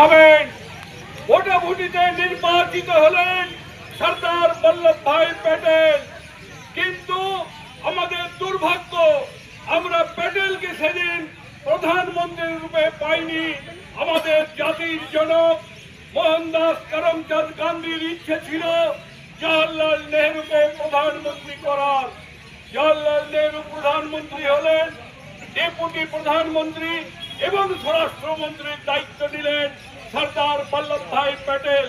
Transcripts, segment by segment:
ভাবেন। ভোটাভুটিতে নির্বাচিত হলেন সর্দার বল্লভ ভাই প্যাটেল, কিন্তু আমাদের দুর্ভাগ্য আমরা প্যাটেলকে সেদিন প্রধানমন্ত্রী রূপে পাইনি। আমাদের জাতির জনক মোহনদাস করমচাঁদ গান্ধীর ইচ্ছে ছিল জওহরলাল নেহরুকে প্রধানমন্ত্রী করার। জওহরলাল নেহরু প্রধানমন্ত্রী হলেন, ডেপুটি প্রধানমন্ত্রী এবং স্বরাষ্ট্রমন্ত্রীর দায়িত্ব নিলেন সর্দার বল্লভ ভাই প্যাটেল।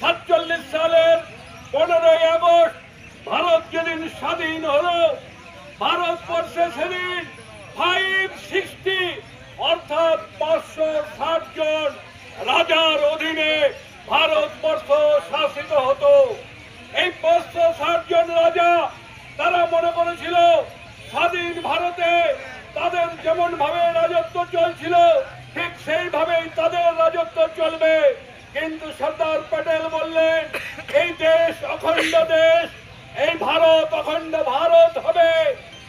47 সালের 15ই আগস্ট ভারত যেদিন স্বাধীন হলো, ভারতবর্ষে সেদিন 560 অর্থাৎ 560 জন রাজার অধীনে ভারতবর্ষ শাসিত হতো। এই 560 জন রাজা তারা মনে করেছিল স্বাধীন ভারতে তাদের যেমন ভাবে রাজত্ব চলছিল ঠিক সেইভাবেই তাদের রাজত্ব চলবে। কিন্তু সর্দার প্যাটেল বললেন এই দেশ অখণ্ড দেশ, এই ভারত অখণ্ড ভারত হবে।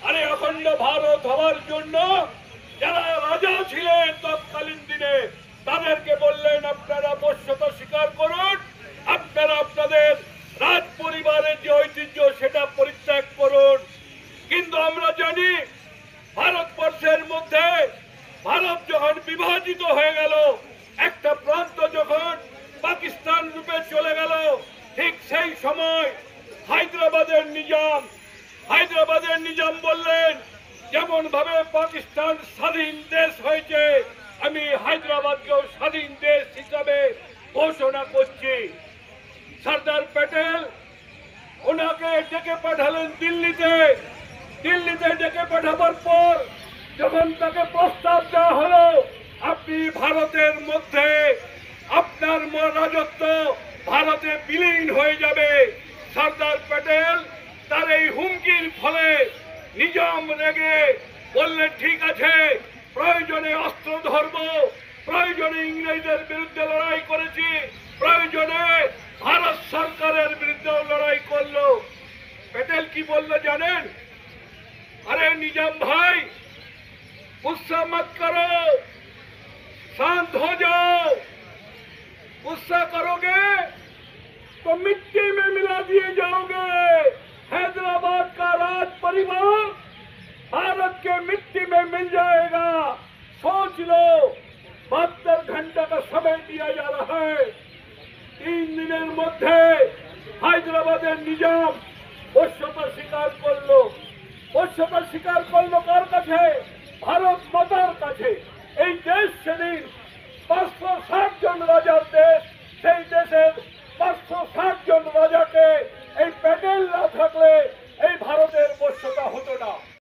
আরে অখণ্ড ভারত হওয়ার জন্য যারা রাজা ছিলেন তৎকালীন দিনে তাদেরকে বললেন আপনারা বশ্যতা স্বীকার করুন, আপনারা আপনাদের রাজ পরিবারের যে ঐতিহ্য সেটা পরিত্যাগ করুন। কিন্তু আমরা জানি ভারতবর্ষের মধ্যে ভারত যখন বিভাজিত হয়ে গেল, একটা প্রান্ত যখন পাকিস্তান রূপে চলে গেল, ঠিক সেই সময় হায়দ্রাবাদের নিজাম বললেন যেমন ভাবে পাকিস্তান স্বাধীন দেশ হয়েছে আমি হায়দ্রাবাদকেও স্বাধীন দেশ হিসাবে ঘোষণা করছি। সর্দার প্যাটেল ওনাকে ডেকে পাঠালেন দিল্লিতে ডেকে পাঠাবার পর যখন তাকে প্রস্তাব দেওয়া হলো আপনি ভারতের মধ্যে আপনার রাজত্ব ভারতে বিলীন হয়ে যাবে, সর্দার প্যাটেল তার এই হুমকির ফলে নিজাম রেগে বললেন ঠিক আছে, প্রয়োজনে অস্ত্র ধরব, প্রয়োজনে ইংরেজদের বিরুদ্ধে লড়াই করেছি, প্রয়োজনে ভারত সরকারের বিরুদ্ধে লড়াই করলো। প্যাটেল কি বললো জানেন? अरे निजाम भाई गुस्सा मत करो, शांत हो जाओ, गुस्सा करोगे तो मिट्टी में मिला दिए जाओगे। हैदराबाद का राज परिवार भारत के मिट्टी में मिल जाएगा। सोच लो 72 घंटे का समय दिया जा रहा है। 3 दिनेर मध्य হায়দ্রাবাদের নিজাম বশ্যতা স্বীকার করলো। বশ্যতা স্বীকার করলো কার কাছে? ভারত মাতার কাছে। এই দেশ সেদিন 560 জন রাজার দেশ, সেই দেশের 560 জন রাজার